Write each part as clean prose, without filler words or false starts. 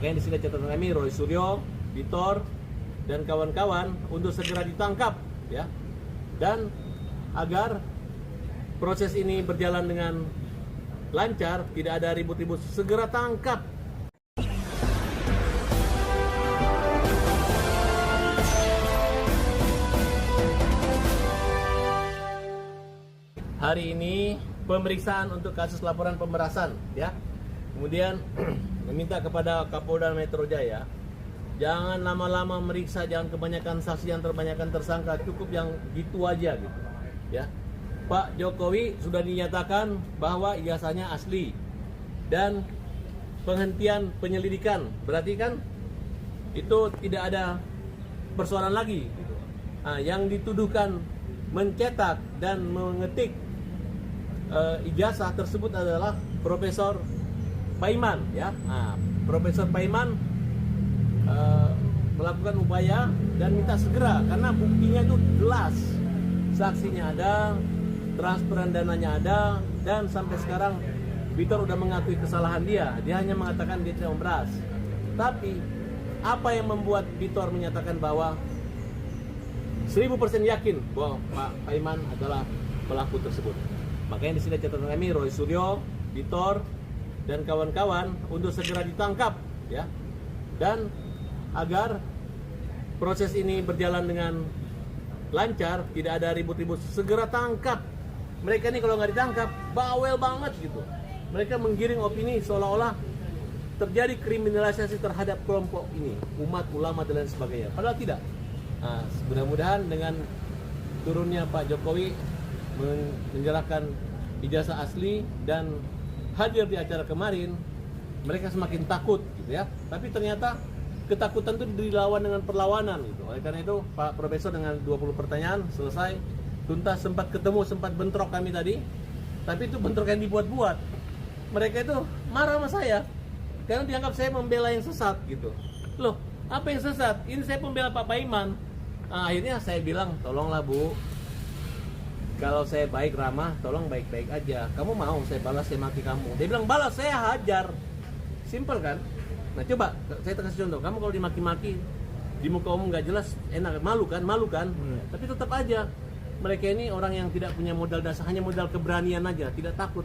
Makanya di sini catatan kami Roy Suryo, Bitor, dan kawan-kawan untuk segera ditangkap, ya, dan agar proses ini berjalan dengan lancar, tidak ada ribut-ribut, segera tangkap. Hari ini pemeriksaan untuk kasus laporan pemerasan, ya. Kemudian meminta kepada Kapolda Metro Jaya, jangan lama-lama meriksa, jangan kebanyakan saksi, yang terbanyakan tersangka, cukup yang gitu aja gitu, ya. Pak Jokowi sudah dinyatakan bahwa ijazahnya asli dan penghentian penyelidikan, berarti kan itu tidak ada persoalan lagi gitu. Nah, yang dituduhkan mencetak dan mengetik ijazah tersebut adalah Profesor Paiman, ya. Nah, Profesor Paiman melakukan upaya dan minta segera karena buktinya itu jelas, saksinya ada, transferan dananya ada, dan sampai sekarang Bitor udah mengakui kesalahan dia hanya mengatakan dia tidak memeras. Tapi apa yang membuat Bitor menyatakan bahwa 1000% yakin bahwa Pak Paiman adalah pelaku tersebut? Makanya di sini catatan kami Roy Suryo, Bitor, dan kawan-kawan untuk segera ditangkap, ya, dan agar proses ini berjalan dengan lancar, tidak ada ribut-ribut, segera tangkap. Mereka ini kalau nggak ditangkap bawel banget gitu. Mereka menggiring opini seolah-olah terjadi kriminalisasi terhadap kelompok ini, umat, ulama, dan lain sebagainya. Padahal tidak. Nah, mudah-mudahan dengan turunnya Pak Jokowi menyerahkan ijazah asli dan hadir di acara kemarin, mereka semakin takut gitu, ya. Tapi ternyata ketakutan itu dilawan dengan perlawanan gitu. Oleh karena itu Pak Profesor dengan 20 pertanyaan selesai tuntas, sempat ketemu, sempat bentrok kami tadi. Tapi itu bentrok yang dibuat-buat. Mereka itu marah sama saya karena dianggap saya membela yang sesat gitu. Loh, apa yang sesat? Ini saya pembela Pak Paiman. Nah, akhirnya saya bilang, tolonglah Bu, kalau saya baik ramah, tolong baik-baik aja. Kamu mau saya balas, saya maki kamu? Dia bilang balas, saya hajar. Simple kan? Nah coba saya kasih contoh. Kamu kalau dimaki-maki di muka umum nggak jelas, enak, malu kan? Malu kan? Tapi tetap aja mereka ini orang yang tidak punya modal dasar, hanya modal keberanian aja, tidak takut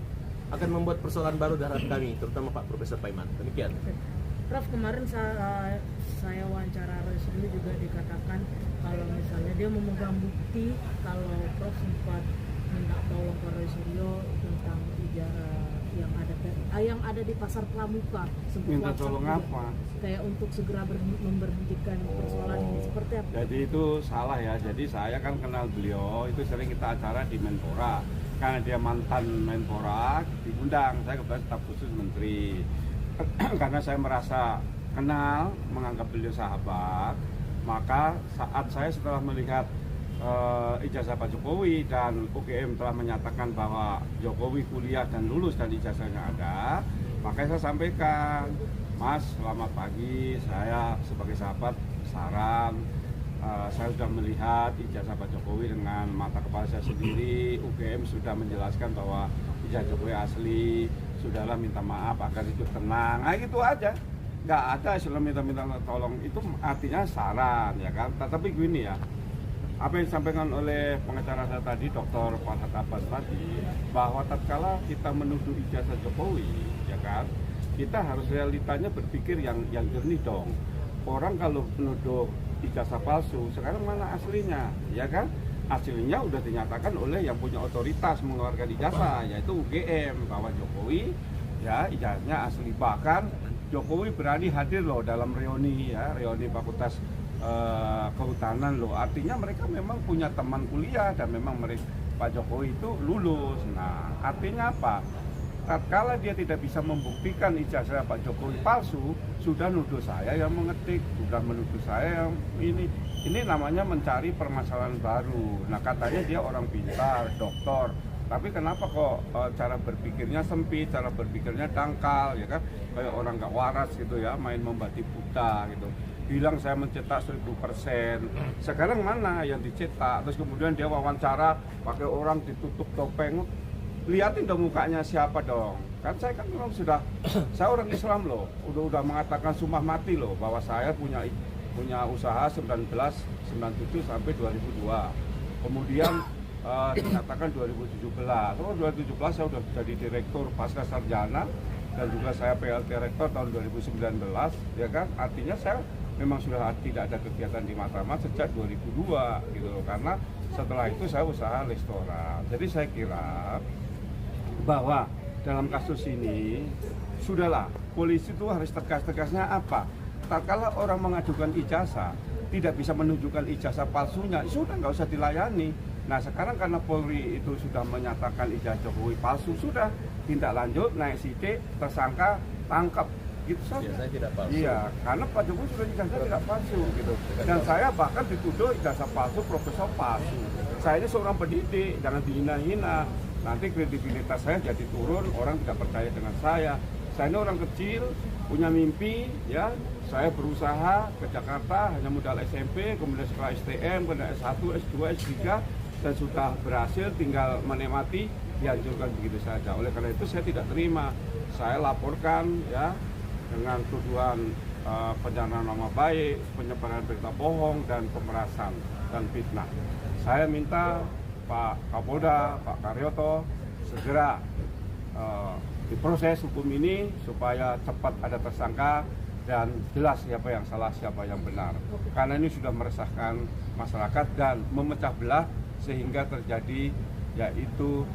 akan membuat persoalan baru terhadap kami, terutama Pak Profesor Paiman. Demikian. Prof, kemarin saya wawancara Roy Suryo juga dikatakan kalau misalnya dia memegang bukti kalau Prof sempat minta tolong ke Roy Suryo tentang yang ada di Pasar Pramuka. Minta tolong apa? Kayak untuk segera memberhentikan persoalan ini, seperti apa? Jadi itu salah ya. Jadi saya kan kenal beliau, itu sering kita acara di Menpora. Karena dia mantan Menpora, diundang. Saya kebetulan staf khusus menteri. Karena saya merasa kenal, menganggap beliau sahabat, maka saat saya setelah melihat ijazah Pak Jokowi dan UGM telah menyatakan bahwa Jokowi kuliah dan lulus dan ijazahnya ada, maka saya sampaikan, Mas, selamat pagi, saya sebagai sahabat saran, saya sudah melihat ijazah Pak Jokowi dengan mata kepala saya sendiri, UGM sudah menjelaskan bahwa ijazah Jokowi asli, sudahlah minta maaf agar itu tenang, nah gitu aja. Nggak ada istilah minta tolong, itu artinya saran ya kan. Tetapi gini ya, apa yang disampaikan oleh pengacara saya tadi, Dr. Farhad Abbas tadi, bahwa tatkala kita menuduh ijazah Jokowi ya kan, kita harus realitanya berpikir yang jernih dong. Orang kalau menuduh ijazah palsu, sekarang mana aslinya ya kan? Aslinya udah dinyatakan oleh yang punya otoritas mengeluarkan ijazah, yaitu UGM, bahwa Jokowi ya ijazahnya asli. Bahkan Jokowi berani hadir loh dalam reuni ya, reuni Fakultas Kehutanan loh. Artinya mereka memang punya teman kuliah dan memang mereka Pak Jokowi itu lulus. Nah, artinya apa? Tatkala dia tidak bisa membuktikan ijazah Pak Jokowi palsu, sudah nuduh saya yang mengetik, sudah menuduh saya yang ini namanya mencari permasalahan baru. Nah, katanya dia orang pintar, doktor, tapi kenapa kok cara berpikirnya sempit, cara berpikirnya dangkal, ya kan? Kayak orang nggak waras gitu ya, main membatik buta gitu. Bilang saya mencetak 1000%, sekarang mana yang dicetak? Terus kemudian dia wawancara pakai orang ditutup topeng. liatin dong mukanya siapa dong. Kan saya kan memang sudah, saya orang Islam loh, udah mengatakan sumpah mati loh bahwa saya punya usaha 1997 sampai 2002. Kemudian dikatakan 2017. Kalau 2017 saya sudah jadi direktur pasca sarjana dan juga saya PLT rektor tahun 2019, ya kan? Artinya saya memang sudah tidak ada kegiatan di Matraman sejak 2002 gitu loh. Karena setelah itu saya usaha restoran. Jadi saya kira bahwa dalam kasus ini sudahlah, polisi itu harus tegas-tegasnya apa? Tatkala orang mengajukan ijazah tidak bisa menunjukkan ijazah palsunya, sudah nggak usah dilayani. Nah sekarang karena Polri itu sudah menyatakan ijazah Jokowi palsu, sudah tindak lanjut, naik sidik, tersangka, tangkap, gitu saja. Ijazah tidak palsu. Iya, karena Pak Jokowi sudah ijazah tidak palsu gitu. Dan saya bahkan dituduh ijazah palsu, profesor palsu. Saya ini seorang pendidik, jangan dihina-hina. Nanti kredibilitas saya jadi turun, orang tidak percaya dengan saya. Saya ini orang kecil, punya mimpi, ya. Saya berusaha ke Jakarta, hanya modal SMP, kemudian sekolah STM, kemudian S1, S2, S3, dan sudah berhasil, tinggal menikmati, dihancurkan begitu saja. Oleh karena itu saya tidak terima. Saya laporkan, ya, dengan tuduhan pencemaran nama baik, penyebaran berita bohong, dan pemerasan dan fitnah. Saya minta Pak Kapolda, Pak Karyoto segera diproses hukum ini supaya cepat ada tersangka dan jelas siapa yang salah, siapa yang benar. Karena ini sudah meresahkan masyarakat dan memecah belah sehingga terjadi yaitu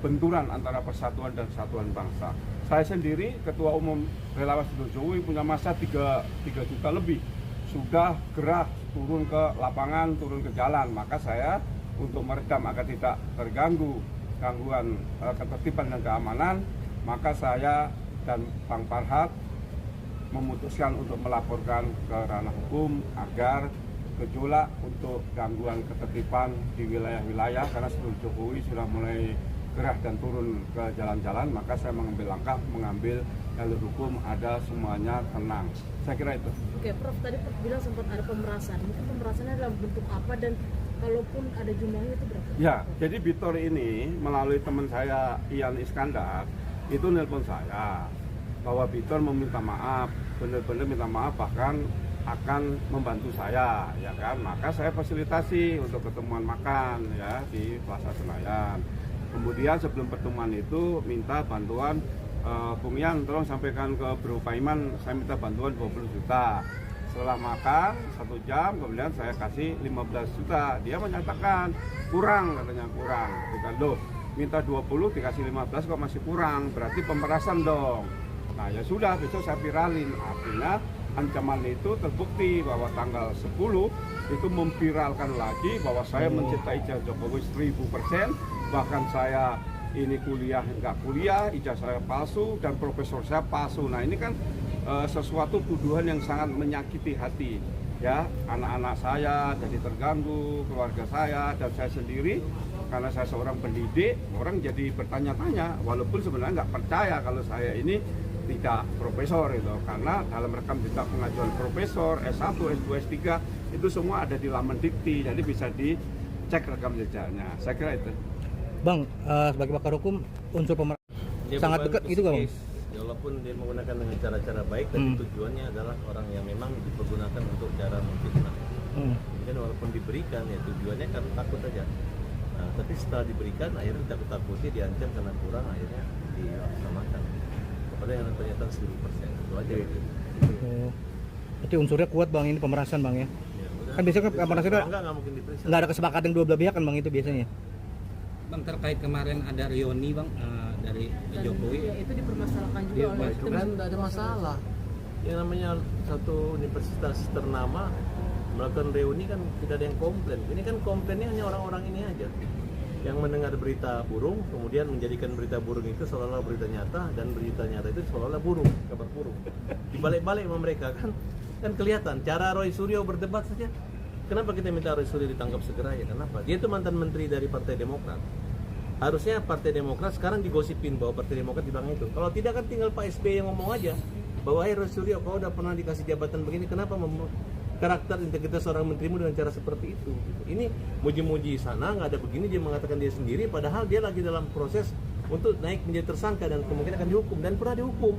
benturan antara persatuan dan kesatuan bangsa. Saya sendiri, Ketua Umum Relawan Sudut Jokowi, punya massa 3 juta lebih. Sudah gerak turun ke lapangan, turun ke jalan. Maka saya untuk meredam agar tidak terganggu gangguan ketertiban dan keamanan, maka saya dan Bang Farhat memutuskan untuk melaporkan ke ranah hukum agar gejolak untuk gangguan ketertiban di wilayah-wilayah, karena Sudut Jokowi sudah mulai gerah dan turun ke jalan-jalan, maka saya mengambil langkah, mengambil jalur hukum, ada semuanya tenang. Saya kira itu. Oke, Prof, tadi Prof bilang sempat ada pemerasan. Mungkin pemerasannya dalam bentuk apa dan kalaupun ada jumlahnya itu berapa? Ya, jadi Bitor ini melalui teman saya Ian Iskandar itu nelpon saya bahwa Bitor meminta maaf, benar-benar minta maaf, bahkan akan membantu saya, ya kan? Maka saya fasilitasi untuk ketemuan makan ya di Plaza Senayan. Kemudian sebelum pertemuan itu minta bantuan, Bung Ian tolong sampaikan ke Bro Paiman, saya minta bantuan 20 juta. Setelah makan 1 jam, kemudian saya kasih 15 juta. Dia menyatakan kurang, katanya kurang. Bukan, loh, minta 20 dikasih 15 kok masih kurang, berarti pemerasan dong. Nah ya sudah, besok saya viralin. Artinya ancaman itu terbukti bahwa tanggal 10 itu memviralkan lagi bahwa saya mencintai Jokowi 1000%. Bahkan saya ini kuliah nggak kuliah, ijazah saya palsu dan profesor saya palsu. Nah ini kan sesuatu tuduhan yang sangat menyakiti hati, ya. Anak-anak saya jadi terganggu, keluarga saya dan saya sendiri, karena saya seorang pendidik, orang jadi bertanya-tanya, walaupun sebenarnya nggak percaya kalau saya ini tidak profesor itu, karena dalam rekam jejak pengajuan profesor S1, S2, S3 itu semua ada di laman dikti, jadi bisa dicek rekam jejaknya. Saya kira itu. Bang, sebagai pakar hukum, unsur pemerasan sangat dekat gitu kan, Bang? Walaupun dia menggunakan dengan cara-cara baik, tapi tujuannya adalah orang yang memang dipergunakan untuk cara memfitnah. Kemudian walaupun diberikan, ya tujuannya kan takut aja. Nah, tapi setelah diberikan, akhirnya takut-takuti, diancam karena kurang, akhirnya dilaksanakan. Kepada yang ternyata 1000%, itu aja. Berarti unsurnya kuat, Bang, ini pemerasan, Bang, ya? Kan biasanya pemerasan itu nggak mungkin diperiksa. nggak ada kesepakatan dua belah pihak kan, Bang, itu biasanya? Bang, terkait kemarin ada reuni, Bang, dari Jokowi. Ya, itu dipermasalahkan juga Iya, oleh Itu kan tidak ada masalah. Yang namanya satu universitas ternama melakukan reuni kan tidak ada yang komplain. Ini kan komplainnya hanya orang-orang ini aja yang mendengar berita burung, kemudian menjadikan berita burung itu seolah-olah berita nyata, dan berita nyata itu seolah-olah burung, kabar burung. Dibalik-balik sama mereka kan kelihatan. Cara Roy Suryo berdebat saja. Kenapa kita minta Roy Suryo ditangkap segera ya? Kenapa? Dia itu mantan menteri dari Partai Demokrat. Harusnya Partai Demokrat sekarang digosipin bahwa Partai Demokrat di belakang itu. Kalau tidak kan tinggal Pak SBY yang ngomong aja bahwa Roy Suryo, kau udah pernah dikasih jabatan begini, kenapa karakter integritas seorang menterimu dengan cara seperti itu? Ini muji-muji sana, nggak ada begini, dia mengatakan dia sendiri, padahal dia lagi dalam proses untuk naik menjadi tersangka dan kemungkinan akan dihukum dan pernah dihukum,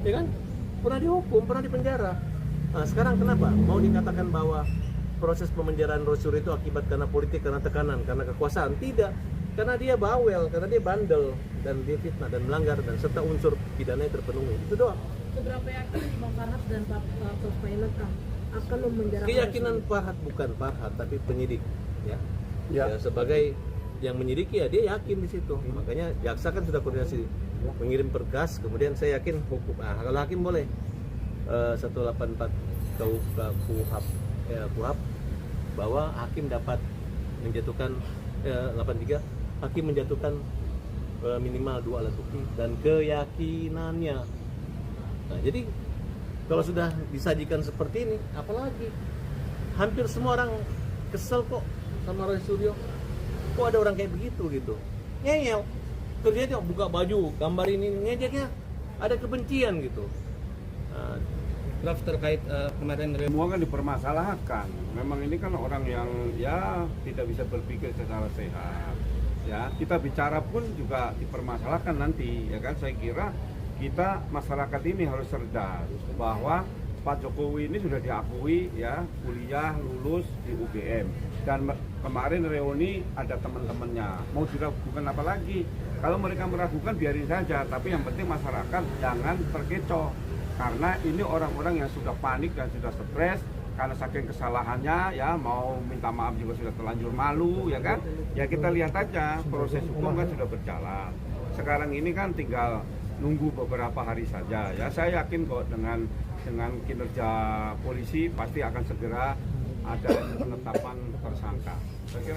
ya kan? Pernah dihukum, pernah dipenjara. Nah, sekarang kenapa mau dikatakan bahwa proses pemenjaraan Rosyuri itu akibat karena politik, karena tekanan, karena kekuasaan? Tidak, karena dia bawel, karena dia bandel dan dia fitnah dan melanggar dan serta unsur pidananya terpenuhi. Itu doang. Seberapa yakin Bang Farhat dan Pak Prof Pilot akan memenjarakan? Keyakinan Farhat bukan Farhat tapi penyidik, ya. Ya, sebagai yang menyidiki ya dia yakin di situ. Makanya jaksa kan sudah koordinasi mengirim berkas, kemudian saya yakin hukum. Kalau hakim boleh 184 KUHP bahwa hakim dapat menjatuhkan 83 hakim menjatuhkan minimal 2 alat bukti dan keyakinannya. Nah, jadi kalau sudah disajikan seperti ini, apalagi hampir semua orang kesel kok sama Roy Suryo. Kok ada orang kayak begitu gitu? Ngeyel. Kerjanya buka baju, gambar ini ngejeknya ada kebencian gitu. Nah, Prof, terkait kemarin Semua kan dipermasalahkan. Memang ini kan orang yang ya tidak bisa berpikir secara sehat. Ya, kita bicara pun juga dipermasalahkan nanti, ya kan? Saya kira kita masyarakat ini harus cerdas bahwa Pak Jokowi ini sudah diakui ya kuliah lulus di UGM dan kemarin reuni ada teman-temannya. Mau diragukan apa lagi? Kalau mereka meragukan biarin saja, tapi yang penting masyarakat jangan terkecoh karena ini orang-orang yang sudah panik dan sudah stres karena saking kesalahannya ya mau minta maaf juga sudah terlanjur malu ya kan. Ya kita lihat aja proses hukum kan sudah berjalan. Sekarang ini kan tinggal nunggu beberapa hari saja ya. Saya yakin kok dengan kinerja polisi pasti akan segera ada penetapan tersangka.